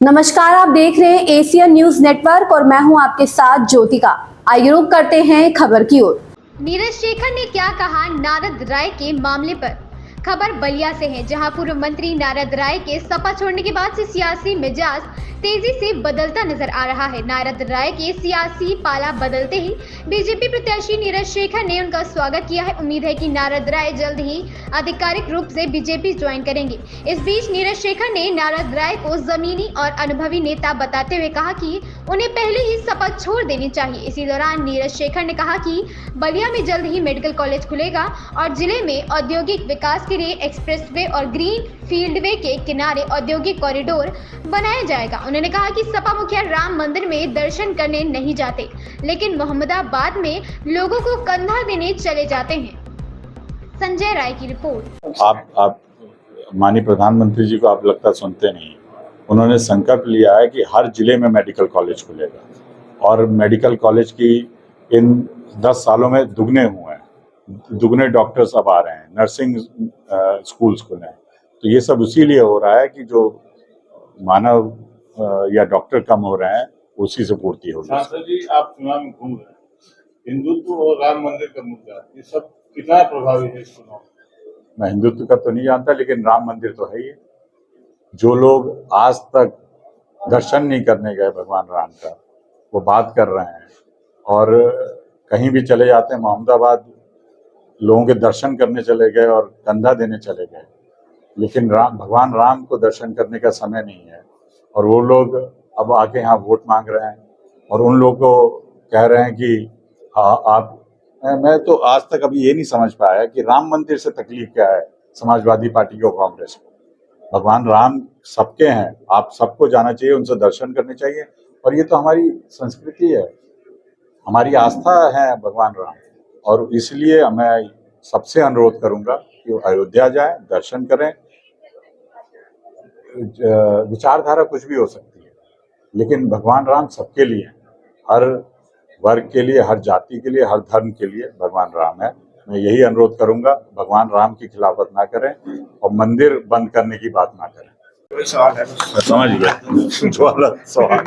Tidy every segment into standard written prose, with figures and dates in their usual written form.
नमस्कार, आप देख रहे हैं एशियन न्यूज नेटवर्क और मैं हूं आपके साथ ज्योतिका। आइए रुक करते हैं खबर की ओर। नीरज शेखर ने क्या कहा नारद राय के मामले पर। खबर बलिया से है, जहां पूर्व मंत्री नारद राय के सपा छोड़ने के बाद से सियासी मिजाज तेजी से बदलता नजर आ रहा है। नारद राय के सियासी पाला बदलते ही बीजेपी प्रत्याशी नीरज शेखर ने उनका स्वागत किया है। उम्मीद है कि नारद राय जल्द ही आधिकारिक रूप से बीजेपी ज्वाइन करेंगे। इस बीच नीरज शेखर ने नारद राय को जमीनी और अनुभवी नेता बताते हुए कहा कि उन्हें पहले ही सपा छोड़ देनी चाहिए। इसी दौरान नीरज शेखर ने कहा कि बलिया में जल्द ही मेडिकल कॉलेज खुलेगा और जिले में औद्योगिक विकास के लिए एक्सप्रेसवे और ग्रीन फील्डवे के किनारे औद्योगिक कॉरिडोर बनाया जाएगा। उन्होंने कहा कि सपा मुखिया राम मंदिर में दर्शन करने नहीं जाते, लेकिन मोहम्मदाबाद में लोगों को कंधा देने चले जाते हैं। संजय राय की रिपोर्ट। आप माननीय प्रधानमंत्री जी को आप लगता सुनते नहीं। उन्होंने संकल्प लिया है कि हर जिले में मेडिकल कॉलेज खुलेगा और मेडिकल कॉलेज की इन 10 सालों में दुगने हुए हैं, दुगने डॉक्टर्स अब आ रहे हैं, नर्सिंग स्कूल्स खुले हैं। तो ये सब इसीलिए हो रहा है कि जो मानव या डॉक्टर कम हो रहे हैं उसी से पूर्ति होगी। सांसद जी, आप चुनाव में घूम रहे हैं, हिंदुत्व और राम मंदिर का मुद्दा, ये सब कितना प्रभावी है इस चुनाव? मैं हिंदुत्व का तो नहीं जानता, लेकिन राम मंदिर तो है ही। जो लोग आज तक दर्शन नहीं करने गए भगवान राम का, वो बात कर रहे हैं और कहीं भी चले जाते हैं। मोहम्मदाबाद लोगों के दर्शन करने चले गए और कंधा देने चले गए, लेकिन भगवान राम को दर्शन करने का समय नहीं है। और वो लोग अब आके यहाँ वोट मांग रहे हैं और उन लोगों को कह रहे हैं कि मैं तो आज तक अभी ये नहीं समझ पाया कि राम मंदिर से तकलीफ क्या है समाजवादी पार्टी को, कांग्रेस को। भगवान राम सबके हैं, आप सबको जाना चाहिए, उनसे दर्शन करने चाहिए। और ये तो हमारी संस्कृति है, हमारी आस्था है भगवान राम। और इसलिए मैं सबसे अनुरोध करूंगा कि वो अयोध्या जाएं, दर्शन करें। विचारधारा कुछ भी हो सकती है, लेकिन भगवान राम सबके लिए हैं, हर वर्ग के लिए, हर जाति के लिए, हर धर्म के लिए भगवान राम है। मैं यही अनुरोध करूंगा, भगवान राम की खिलाफत ना करें और मंदिर बंद करने की बात ना करें। कोई सवाल है? समझ गए सवाल।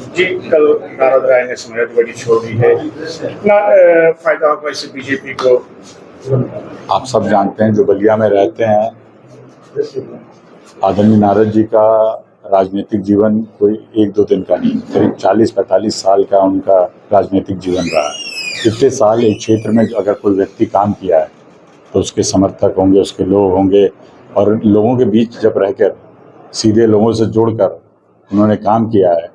जी, कल नारद राय ने समाजवादी छोड़ दी है, कितना फायदा होगा इससे बीजेपी को? आप सब जानते हैं, जो बलिया में रहते हैं, आदरणीय नारद जी का राजनीतिक जीवन कोई 1-2 दिन का नहीं, करीब 40-45 साल का उनका राजनीतिक जीवन रहा है। इतने साल एक क्षेत्र में अगर कोई व्यक्ति काम किया है तो उसके समर्थक होंगे, उसके लोग होंगे, और लोगों के बीच जब रहकर सीधे लोगों से जुड़कर उन्होंने काम किया है,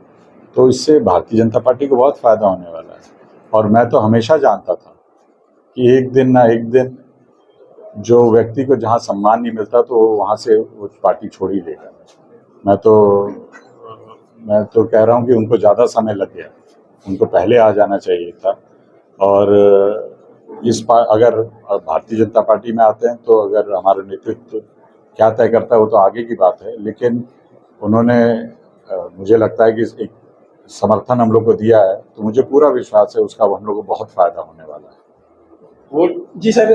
तो इससे भारतीय जनता पार्टी को बहुत फायदा होने वाला है। और मैं तो हमेशा जानता था कि एक दिन ना एक दिन जो व्यक्ति को जहां सम्मान नहीं मिलता तो वहां से वो पार्टी छोड़ ही देगा। मैं तो कह रहा हूं कि उनको ज़्यादा समय लग गया, उनको पहले आ जाना चाहिए था। और अगर भारतीय जनता पार्टी में आते हैं तो अगर हमारा नेतृत्व क्या तय करता है वो तो आगे की बात है, लेकिन उन्होंने मुझे लगता है कि एक समर्थन हम लोग को दिया है, तो मुझे पूरा विश्वास है उसका हम लोग को बहुत फायदा होने वाला है। वो जी सर,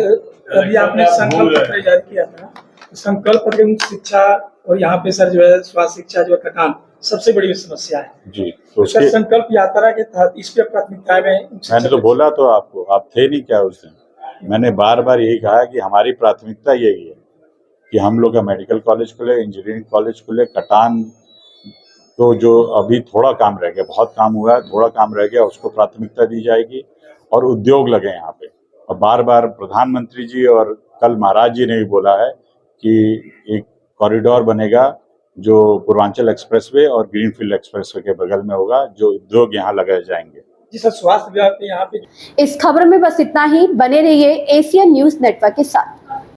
अभी आपने संकल्प पत्र जारी किया था, संकल्प पत्र में शिक्षा और यहाँ पे सर जो है स्वास्थ्य शिक्षा जो है कटान सबसे बड़ी समस्या है जी। तो सर संकल्प यात्रा के तहत इस पे प्राथमिकता में मैंने तो बोला तो आपको, आप थे नहीं क्या उस दिन? मैंने बार बार यही कहा कि हमारी प्राथमिकता यही है कि हम लोग का मेडिकल कॉलेज खुले, इंजीनियरिंग कॉलेज खुले। कटान तो जो अभी थोड़ा काम रह गया, बहुत काम हुआ है, थोड़ा काम रह गया, उसको प्राथमिकता दी जाएगी और उद्योग लगे यहाँ पे। और बार बार प्रधानमंत्री जी और कल महाराज जी ने भी बोला है कि एक कॉरिडोर बनेगा जो पूर्वांचल एक्सप्रेसवे और ग्रीनफील्ड एक्सप्रेसवे के बगल में होगा, जो उद्योग यहाँ लगाए जाएंगे। जी सर, स्वास्थ्य विभाग के यहाँ पे। इस खबर में बस इतना ही। बने रहिए एशियन न्यूज नेटवर्क के साथ।